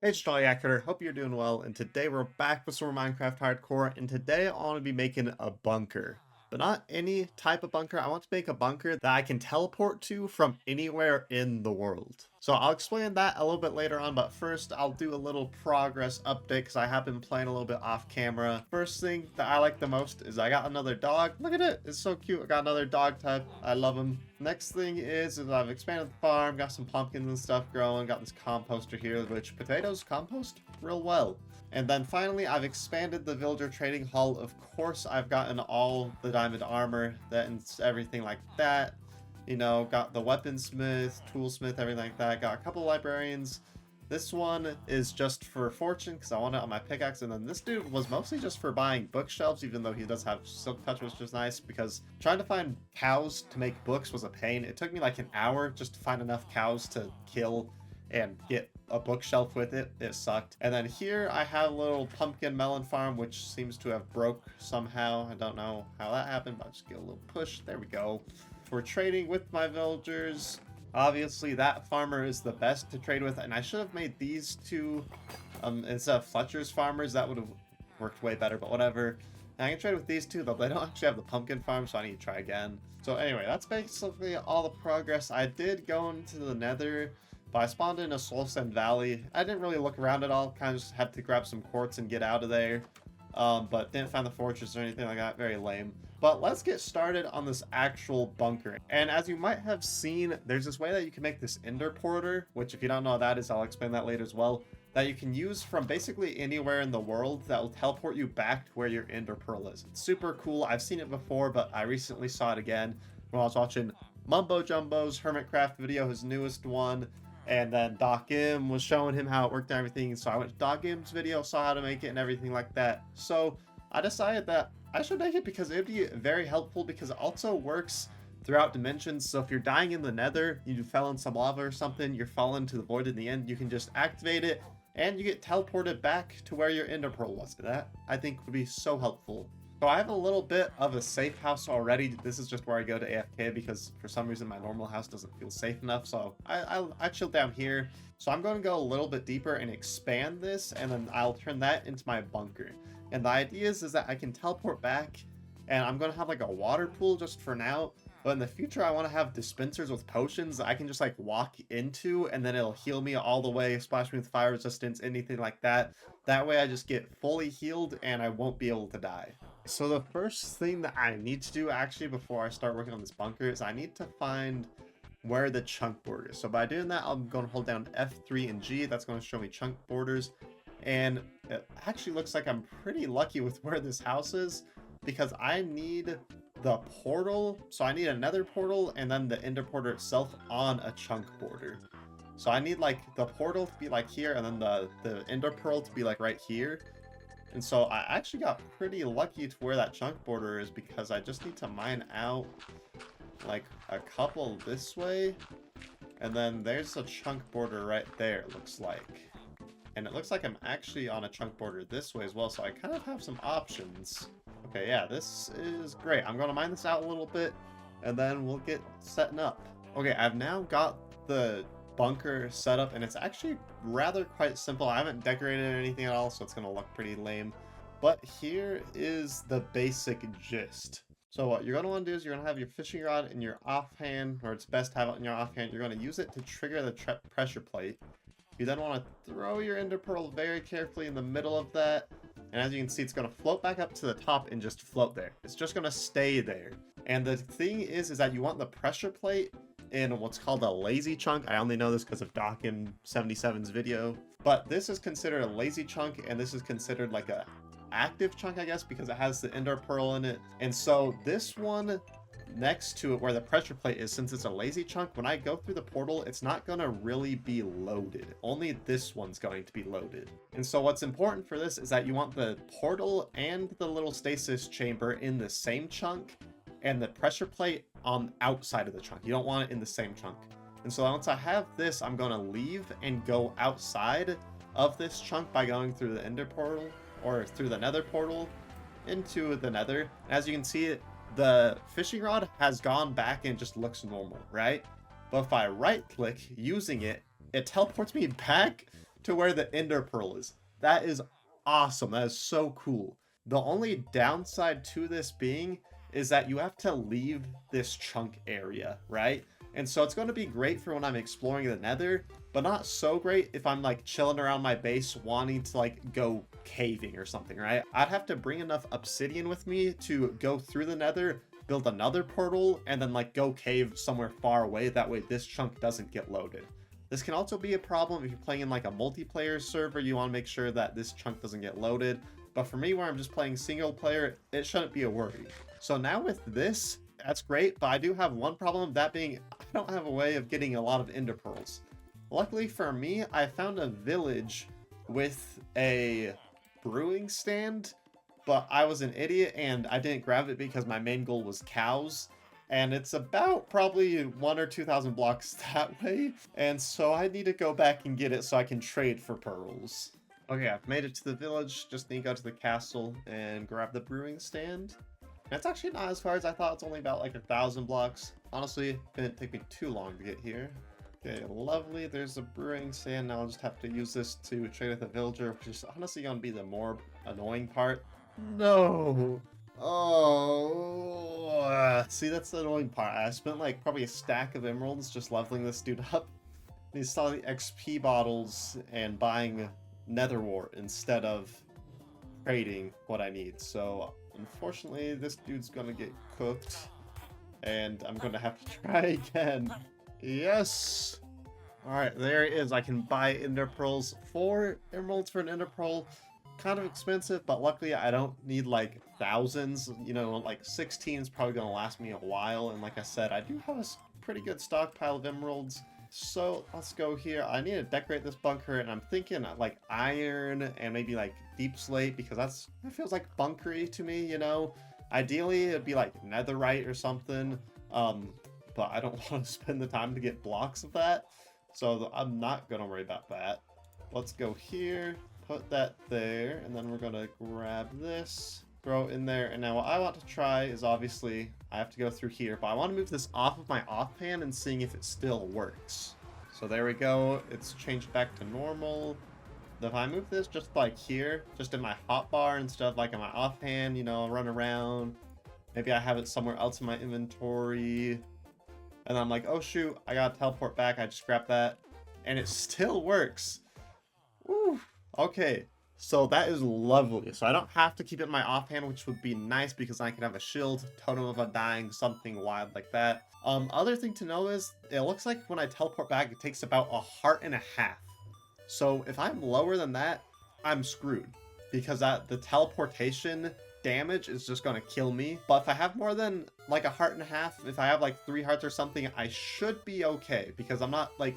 Hey, Strawyaker, hope you're doing well, and today we're back with some more Minecraft Hardcore, and today I want to be making a bunker. But not any type of bunker, I want to make a bunker that I can teleport to from anywhere in the world. So I'll explain that a little bit later on, but first I'll do a little progress update because I have been playing a little bit off camera. First thing that I like the most is I got another dog. Look at it, it's so cute. I got another dog type, I love him. Next thing is I've expanded the farm, got some pumpkins and stuff growing, got this composter here, which potatoes compost real well. And then finally, I've expanded the villager trading hall. Of course, I've gotten all the diamond armor, that and everything like that. You know, got the weaponsmith, toolsmith, everything like that. Got a couple librarians. This one is just for fortune because I want it on my pickaxe, and then this dude was mostly just for buying bookshelves, even though he does have silk touch, which is nice because trying to find cows to make books was a pain. It took me like an hour just to find enough cows to kill and get a bookshelf with it. It sucked. And then here I have a little pumpkin melon farm, which seems to have broke somehow. I don't know how that happened, but I'll just get a little push. There we go. For trading with my villagers, obviously that farmer is the best to trade with, and I should have made these two instead of Fletcher's farmers. That would have worked way better, but whatever. And I can trade with these two, though they don't actually have the pumpkin farm, so I need to try again. So anyway, that's basically all the progress. I did go into the nether, but I spawned in a Soul Sand Valley. I didn't really look around at all, kind of just had to grab some quartz and get out of there. But didn't find the fortress or anything like that, very lame. But let's get started on this actual bunker. And as you might have seen, there's this way that you can make this ender porter, which if you don't know what that is, I'll explain that later as well, that you can use from basically anywhere in the world that will teleport you back to where your ender pearl is. It's super cool. I've seen it before, but I recently saw it again when I was watching Mumbo Jumbo's Hermitcraft video, his newest one. And then Doc M was showing him how it worked and everything. So I went to Doc M's video, saw how to make it and everything like that. So I decided that I should make it because it would be very helpful because it also works throughout dimensions. So if you're dying in the nether, you fell in some lava or something, you're falling to the void in the end, you can just activate it and you get teleported back to where your ender pearl was. That I think would be so helpful. So I have a little bit of a safe house already. This is just where I go to AFK because for some reason my normal house doesn't feel safe enough. So I chill down here. So I'm going to go a little bit deeper and expand this, and then I'll turn that into my bunker. And the idea is that I can teleport back, and I'm going to have like a water pool just for now. But in the future, I want to have dispensers with potions that I can just like walk into, and then it'll heal me all the way, splash me with fire resistance, anything like that. That way I just get fully healed and I won't be able to die. So the first thing that I need to do actually before I start working on this bunker is I need to find where the chunk border is. So by doing that, I'm going to hold down F3 and G. That's going to show me chunk borders. And it actually looks like I'm pretty lucky with where this house is because I need the portal. So I need another portal and then the ender portal itself on a chunk border. So I need like the portal to be like here and then the ender pearl to be like right here. And so I actually got pretty lucky to where that chunk border is because I just need to mine out like a couple this way. And then there's a chunk border right there, it looks like. And it looks like I'm actually on a chunk border this way as well, so I kind of have some options. Okay, yeah, this is great. I'm going to mine this out a little bit, and then we'll get setting up. Okay, I've now got the bunker set up, and it's actually rather quite simple. I haven't decorated anything at all, so it's going to look pretty lame. But here is the basic gist. So what you're going to want to do is you're going to have your fishing rod in your offhand, or it's best to have it in your offhand. You're going to use it to trigger the pressure plate. You then want to throw your ender pearl very carefully in the middle of that. And as you can see, it's going to float back up to the top and just float there. It's just going to stay there. And the thing is that you want the pressure plate in what's called a lazy chunk. I only know this because of Doc in 77's video. But this is considered a lazy chunk, and this is considered like a active chunk, I guess, because it has the ender pearl in it. And so this one next to it where the pressure plate is, since it's a lazy chunk, when I go through the portal, it's not going to really be loaded. Only this one's going to be loaded. And so what's important for this is that you want the portal and the little stasis chamber in the same chunk and the pressure plate on outside of the chunk. You don't want it in the same chunk. And so once I have this, I'm going to leave and go outside of this chunk by going through the ender portal or through the nether portal into the nether. As you can see, the fishing rod has gone back and just looks normal, right? But if I right click using it, it teleports me back to where the ender pearl is. That is awesome. That is so cool. The only downside to this being is that you have to leave this chunk area, right? And so it's going to be great for when I'm exploring the nether, but not so great if I'm like chilling around my base wanting to like go caving or something, right? I'd have to bring enough obsidian with me to go through the nether, build another portal, and then like go cave somewhere far away. That way this chunk doesn't get loaded. This can also be a problem if you're playing in like a multiplayer server. You want to make sure that this chunk doesn't get loaded. But for me, where I'm just playing single player, it shouldn't be a worry. So now with this, that's great, but I do have one problem, that being I don't have a way of getting a lot of ender pearls. Luckily for me, I found a village with a brewing stand, but I was an idiot and I didn't grab it because my main goal was cows. And it's about probably 1,000 or 2,000 blocks that way. And so I need to go back and get it so I can trade for pearls. Okay, I've made it to the village. Just need to go to the castle and grab the brewing stand. It's actually not as far as I thought. It's only about like 1,000 blocks. Honestly, it didn't take me too long to get here. Okay, lovely. There's a brewing stand. Now I'll just have to use this to trade with a villager, which is honestly going to be the more annoying part. No. Oh. See, that's the annoying part. I spent like probably a stack of emeralds just leveling this dude up. He's selling XP bottles and buying nether wart instead of trading what I need. So unfortunately, this dude's gonna get cooked, and I'm gonna have to try again. Yes! Alright, there it is. I can buy ender pearls. 4 emeralds for an ender pearl. Kind of expensive, but luckily I don't need like thousands. You know, like 16 is probably gonna last me a while, and like I said, I do have a pretty good stockpile of emeralds. So let's go here. I need to decorate this bunker, and I'm thinking like iron and maybe like deep slate, because that feels like bunkery to me, you know. Ideally it'd be like netherite or something, but I don't want to spend the time to get blocks of that, so I'm not gonna worry about that. Let's go here, put that there, and then we're gonna grab this, throw it in there. And now what I want to try is, obviously I have to go through here, but I want to move this off of my offhand and seeing if it still works. So there we go, it's changed back to normal. If I move this just like here, just in my hotbar instead of like in my offhand, you know, run around, maybe I have it somewhere else in my inventory, and I'm like, oh shoot, I gotta teleport back, I just grabbed that, and it still works. Woo. Okay, so that is lovely. So I don't have to keep it in my offhand, which would be nice because I can have a shield, totem of undying, something wild like that. Other thing to know is, it looks like when I teleport back, it takes about 1.5 hearts. So if I'm lower than that, I'm screwed, because the teleportation damage is just gonna kill me. But if I have more than like 1.5 hearts, if I have like 3 hearts or something, I should be okay, because I'm not like,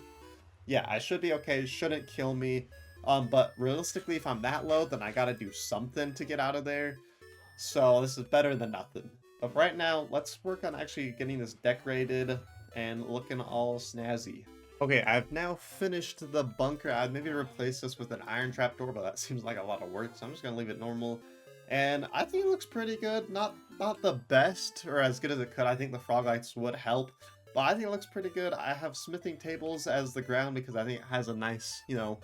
yeah, I should be okay. It shouldn't kill me. But realistically, if I'm that low, then I gotta do something to get out of there. So this is better than nothing. But right now, let's work on actually getting this decorated and looking all snazzy. Okay, I've now finished the bunker. I'd maybe replace this with an iron trapdoor, but that seems like a lot of work, so I'm just gonna leave it normal. And I think it looks pretty good. Not the best, or as good as it could. I think the frog lights would help, but I think it looks pretty good. I have smithing tables as the ground because I think it has a nice, you know,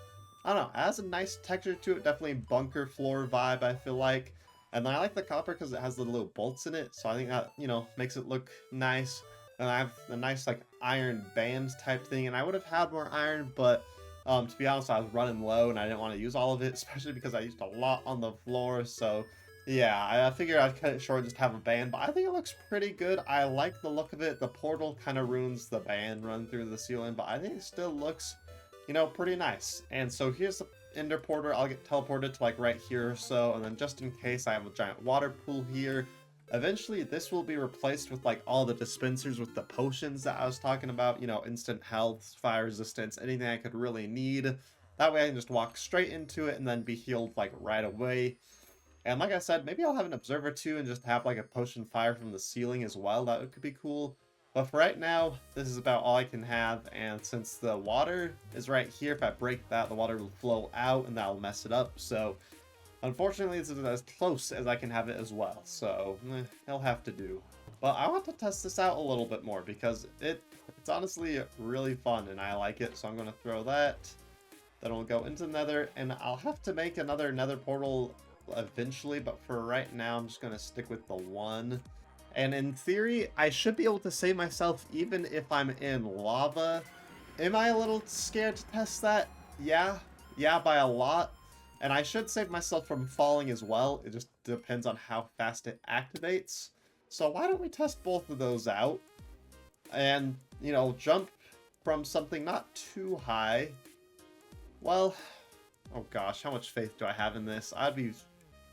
I don't know, it has a nice texture to it. Definitely bunker floor vibe, I feel like. And then I like the copper because it has the little bolts in it, so I think that, you know, makes it look nice. And I have a nice like iron bands type thing, and I would have had more iron, but to be honest, I was running low and I didn't want to use all of it, especially because I used a lot on the floor. So yeah, I figured I'd cut it short and just have a band, but I think it looks pretty good. I like the look of it. The portal kind of ruins the band run through the ceiling, but I think it still looks, you know, pretty nice. And so here's the ender porter. I'll get teleported to like right here or so, and then just in case, I have a giant water pool here. Eventually this will be replaced with like all the dispensers with the potions that I was talking about, you know, instant health, fire resistance, anything I could really need. That way I can just walk straight into it and then be healed like right away. And like I said, maybe I'll have an observer too and just have like a potion fire from the ceiling as well. That could be cool. But for right now, this is about all I can have, and since the water is right here, if I break that, the water will flow out and that'll mess it up. So unfortunately, this is as close as I can have it as well, so it'll have to do. But I want to test this out a little bit more because it's honestly really fun and I like it, so I'm going to throw that Then we'll go into the nether, and I'll have to make another nether portal eventually, but for right now, I'm just going to stick with the one. And in theory, I should be able to save myself even if I'm in lava. Am I a little scared to test that? Yeah. Yeah, by a lot. And I should save myself from falling as well. It just depends on how fast it activates. So why don't we test both of those out? And, you know, jump from something not too high. Well, oh gosh, how much faith do I have in this?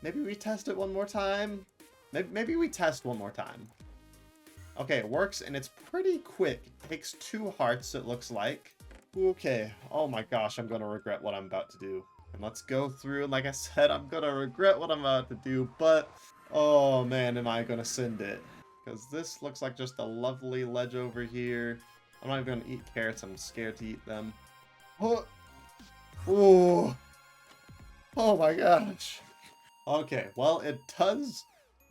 Maybe we test it one more time? Maybe we test one more time. Okay, it works, and it's pretty quick. It takes 2 hearts, it looks like. Okay, oh my gosh, I'm gonna regret what I'm about to do. And let's go through, and like I said, I'm gonna regret what I'm about to do, but, oh man, am I gonna send it. Because this looks like just a lovely ledge over here. I'm not even gonna eat carrots, I'm scared to eat them. Oh, oh my gosh. Okay, well, it does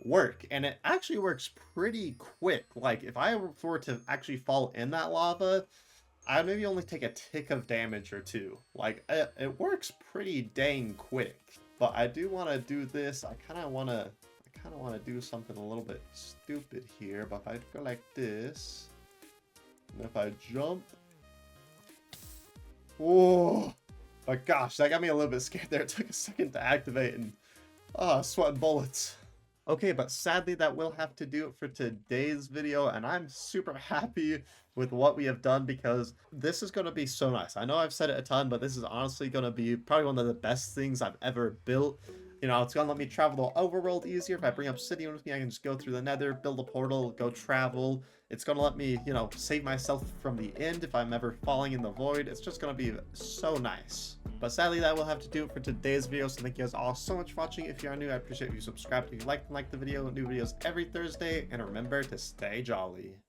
work, and it actually works pretty quick. Like, if I were to actually fall in that lava, I'd maybe only take a tick of damage or 2. Like, it works pretty dang quick. But I do want to do this. I kind of want to do something a little bit stupid here. But if I go like this, and if I jump, oh my gosh, that got me a little bit scared there. It took a second to activate, and sweating bullets. Okay, but sadly that will have to do it for today's video, and I'm super happy with what we have done because this is going to be so nice. I know I've said it a ton, but this is honestly going to be probably one of the best things I've ever built. You know, it's going to let me travel the overworld easier. If I bring obsidian with me, I can just go through the nether, build a portal, go travel. It's going to let me, you know, save myself from the end if I'm ever falling in the void. It's just going to be so nice. But sadly, that will have to do it for today's video. So thank you guys all so much for watching. If you are new, I appreciate if you subscribe. If you like the video, new videos every Thursday. And remember to stay jolly.